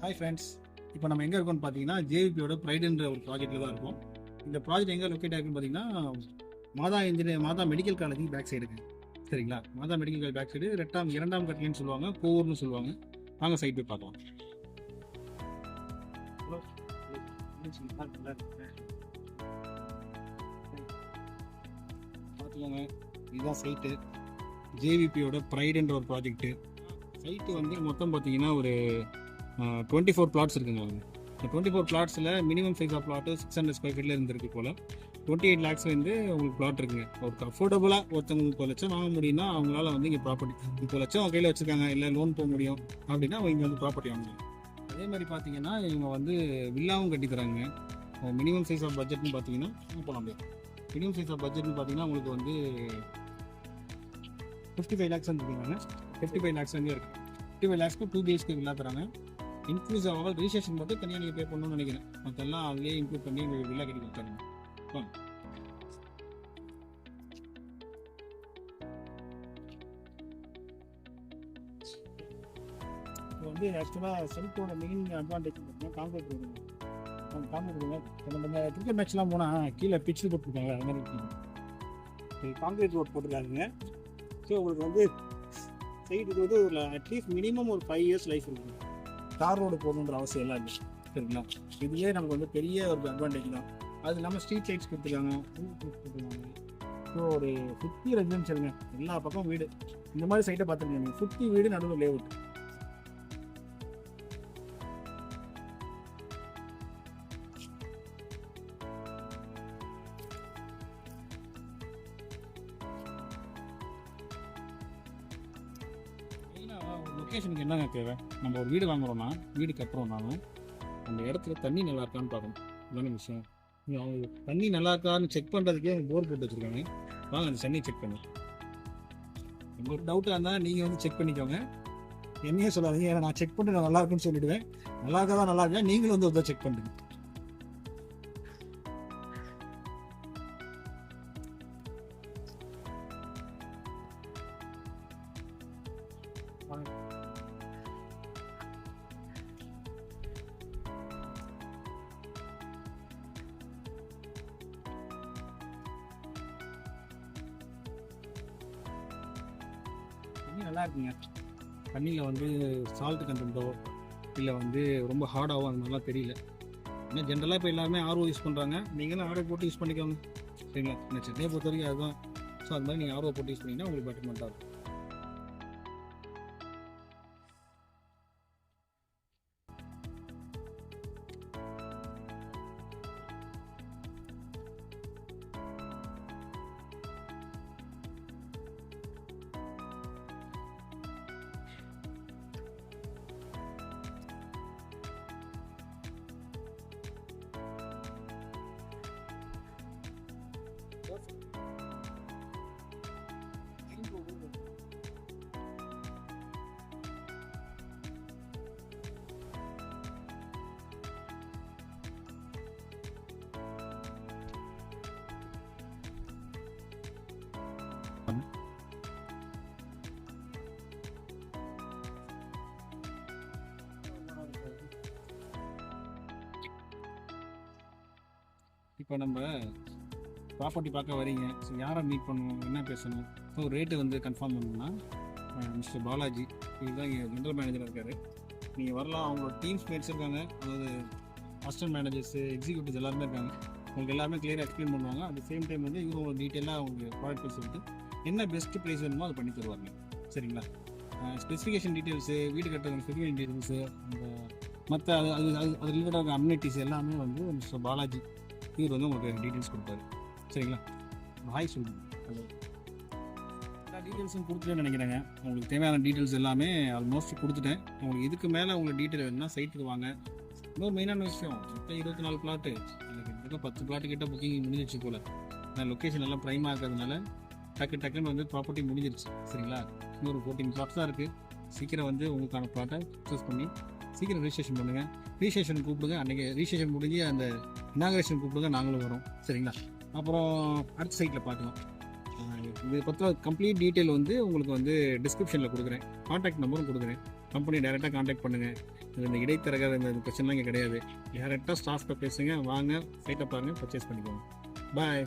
Hi friends, இப்போ நம்ம எங்கே இருக்கோம்னு பார்த்தீங்கன்னா ஜேவிபியோட ப்ரைடுன்ற ஒரு ப்ராஜெக்ட்டில் தான் இருக்கோம். இந்த ப்ராஜெக்ட் எங்கே லொக்கேட் ஆகிருக்குன்னு பார்த்தீங்கன்னா மாதா மெடிக்கல் காலேஜுக்கு பேக் சைடுங்க. சரிங்களா, மாதா மெடிக்கல் காலேஜ் பேக் சைடு இரண்டாம் கட்டிலின்னு சொல்லுவாங்க, கோவூர்னு சொல்லுவாங்க. வாங்க சைட் போய் பார்க்கலாம். பார்த்துக்கோங்க, இதுதான் சைட்டு. ஜேவிபியோட ப்ரைடுன்ற ஒரு ப்ராஜெக்ட்டு. சைட்டு வந்து மொத்தம் பார்த்தீங்கன்னா ஒரு 24 பிளாட்ஸ் இருக்குங்க. இந்த 24 பிளாட்ஸில் minimum size of flat 600 square ஃபீட்டில் இருந்திருக்கு போல். 28 லேக்ஸ் வந்து உங்களுக்கு பிளாட் இருக்குங்க. ஒரு அஃபோர்டபுளாக ஒருத்தவங்க 30 லட்சம் வாங்க முடியும்னா அவங்களால வந்து இங்கே ப்ராப்பர்ட்டி 30 லட்சம் அவங்க கையில் வச்சுருக்காங்க, இல்லை லோன் போக முடியும் அப்படின்னா அவங்க இங்கே வந்து ப்ராப்பர்ட்டி வாங்கலாம். அதே மாதிரி பார்த்தீங்கன்னா இவங்க வந்து வில்லாவும் கட்டி தராங்க. மினிமம் சைஸ் ஆஃப் பட்ஜெட்னு பார்த்தீங்கன்னா போகலாம் முடியும். மினிமம் சைஸ் ஆஃப் பட்ஜெட்னு பார்த்தீங்கன்னா உங்களுக்கு வந்து 55 லேக்ஸ் வந்து இருக்காங்க. 55 லேக்ஸ் வந்து இருக்குது. 55 லேக்ஸ்க்கு 2 BHK வில்லா தராங்க. இன்க்ளூசிவ் ஆக ரிஜிஸ்ட்ரேஷன் மட்டும் தனியாக நீங்கள் பே பண்ணணும்னு நினைக்கிறேன். மற்றெல்லாம் அதுலேயே இன்க்ளூட் பண்ணி உங்களுக்கு வில்லா கட்டி கொடுத்தாருங்க. இப்போ வந்து ஆக்சுவலாக செல்ஃபோட மெயின் அட்வான்டேஜ் பார்த்தீங்கன்னா கான்கிரீட் ரோடுங்க. கான்கிரீட் ரோடுங்க நம்ம கிரிக்கெட் மேட்ச்லாம் போனால் கீழே பிச்சு போட்டுருக்காங்க, அது மாதிரி இருக்குங்க. கான்கிரீட் ரோட் போட்டிருக்காங்க. ஸோ உங்களுக்கு வந்து சைட்டுக்கு வந்து ஒரு அட்லீஸ்ட் மினிமம் ஒரு 5 இயர்ஸ் லைஃப் இருக்குங்க. தார் ரோடு போடணுன்ற அவசியம் எல்லாம் இல்லை. சரிங்களா, இதுலேயே நமக்கு வந்து பெரிய ஒரு அட்வான்டேஜ் தான். அது இல்லாமல் ஸ்ட்ரீட் லைட்ஸ் கொடுத்துருக்காங்க, கொடுத்துருக்காங்க. ஸோ ஒரு 50 ரெசிடென்ஷியலுங்க, எல்லா பக்கம் வீடு. இந்த மாதிரி சைட்டை பார்த்துருக்கீங்க, 50 வீடு நடுவில் லேஅவுட். லொக்கேஷனுக்கு என்னங்க தேவை? நம்ம ஒரு வீடு வாங்குறோம்னா, வீடு கட்டுறோம்னாலும் அந்த இடத்துல தண்ணி நல்லா இருக்கான்னு பார்க்கணும். இதான விஷயம். அவங்க தண்ணி நல்லா இருக்கான்னு செக் பண்ணுறதுக்கே அவங்க போர் போட்டு வச்சுருக்காங்க. வாங்க அந்த தண்ணி செக் பண்ணி, உங்களுக்கு டவுட்டாக இருந்தால் நீங்கள் வந்து செக் பண்ணிக்கோங்க. என்னையே சொல்லாதீங்க, ஏன்னா நான் செக் பண்ணி நான் நல்லா இருக்குன்னு சொல்லிவிடுவேன். நல்லா இருக்கா நல்லா இருக்கா, நீங்களும் வந்து ஒரு செக் பண்ணுங்க. தண்ணி நல்லா இருக்குங்க. தண்ணியில் வந்து சால்ட் கண்டென்ட்டோ இல்லை வந்து ரொம்ப ஹார்டாகவும் அது மாதிரிலாம் தெரியல. ஏன்னா ஜென்ரலாக இப்போ எல்லாருமே ஆர்ஓ யூஸ் பண்ணுறாங்க, நீங்களும் ஆர்ஓ போட்டு யூஸ் பண்ணிக்கோங்க. சரிங்களா, இந்த சென்னையை பொறுத்த வரைக்கும் அதுதான். ஸோ அது மாதிரி நீங்கள் ஆர்ஓ போட்டு யூஸ் பண்ணிங்கன்னா உங்களுக்கு பெட்டர்மெண்ட்டாக இருக்கும். இப்போ நம்ம ப்ராப்பர்ட்டி பார்க்க வரீங்க. ஸோ யாரை மீட் பண்ணணும், என்ன பேசணும், ஸோ ரேட்டு வந்து கன்ஃபார்ம் பண்ணணும்னா மிஸ்டர் பாலாஜி, இதுதான் இங்கே ஜென்ரல் மேனேஜராக இருக்கார். நீங்கள் வரலாம். அவங்களோட டீம்ஸ் மேட்ஸ் இருக்காங்க, அதாவது அசிஸ்டன்ட் மேனேஜர்ஸு, எக்ஸிக்யூட்டிவ்ஸ் எல்லாருமே இருக்காங்க. உங்களுக்கு எல்லாமே கிளியராக எக்ஸ்பிளைன் பண்ணுவாங்க. அட் த சேம் டைம் வந்து இவங்க ஒரு டீட்டெயிலாக அவங்க ப்ராடக்ட் சொல்லிட்டு என்ன பெஸ்ட்டு ப்ரைஸ் வேணுமோ அதை பண்ணி தருவாங்க. சரிங்களா, ஸ்பெசிஃபிகேஷன் டீட்டெயில்ஸு, வீடு கட்டுற ஸ்பெசிஃபிகேஷன் டீட்டெயில்ஸு, அந்த மற்ற அது ரிலேட்டடாக அம்யூனிட்டிஸ் எல்லாமே வந்து மிஸ்டர் பாலாஜி இவர் வந்து உங்களுக்கு டீட்டெயில்ஸ் கொடுப்பாரு. சரிங்களா, ஹாய் சொல்லுங்கள். எல்லா டீட்டெயில்ஸும் கொடுத்துட்டேன்னு நினைக்கிறேங்க. உங்களுக்கு தேவையான டீட்டெயில்ஸ் எல்லாமே ஆல்மோஸ்ட் கொடுத்துட்டேன். உங்களுக்கு இதுக்கு மேலே உங்களுக்கு டீட்டெயில் வேணும்னா சைட்டுக்கு வாங்க. இன்னொரு மெயினான விஷயம், மொத்தம் 24 பிளாட்டு, எனக்கு 10 பிளாட்டு கிட்ட புக்கிங் முடிஞ்சிருச்சு போல். நான் லொக்கேஷன் எல்லாம் ப்ரைமாக இருக்கிறதுனால டக்குன்னு வந்து ப்ராப்பர்ட்டி முடிஞ்சிருச்சு. சரிங்களா, இன்னொரு 14 பிளாட்ஸ் தான் இருக்குது. சீக்கிரம் வந்து உங்களுக்கான பிளாட்டை சூஸ் பண்ணி சீக்கிரம் ரிஜிஸ்ட்ரேஷன் பண்ணுங்கள். ரிஜிஸ்ட்ரேஷன் கூப்பிடுங்க. அன்றைக்கி ரிஜிஸ்ட்ரேஷன் முடிஞ்சு அந்த இனாகரேஷன் கூப்பிடுங்க, நாங்களும் வரோம். சரிங்களா, அப்புறம் அடுத்த சைட்டில் பார்க்கலாம். இதை பற்றி கம்ப்ளீட் டீட்டெயில் வந்து உங்களுக்கு வந்து டிஸ்கிரிப்ஷனில் கொடுக்குறேன், கான்டாக்ட் நம்பரும் கொடுக்குறேன். கம்பெனி டைரெக்டாக காண்டாக்ட் பண்ணுங்கள். இந்த இடைத்தரகர் இந்த பிரச்சனைலாம் இங்கே கிடையாது. டேரெக்டாக ஸ்டாஃப்கிட்ட பேசுங்க, வாங்க சைட்டை பாருங்கள், பர்ச்சேஸ் பண்ணிக்கோங்க. பாய்.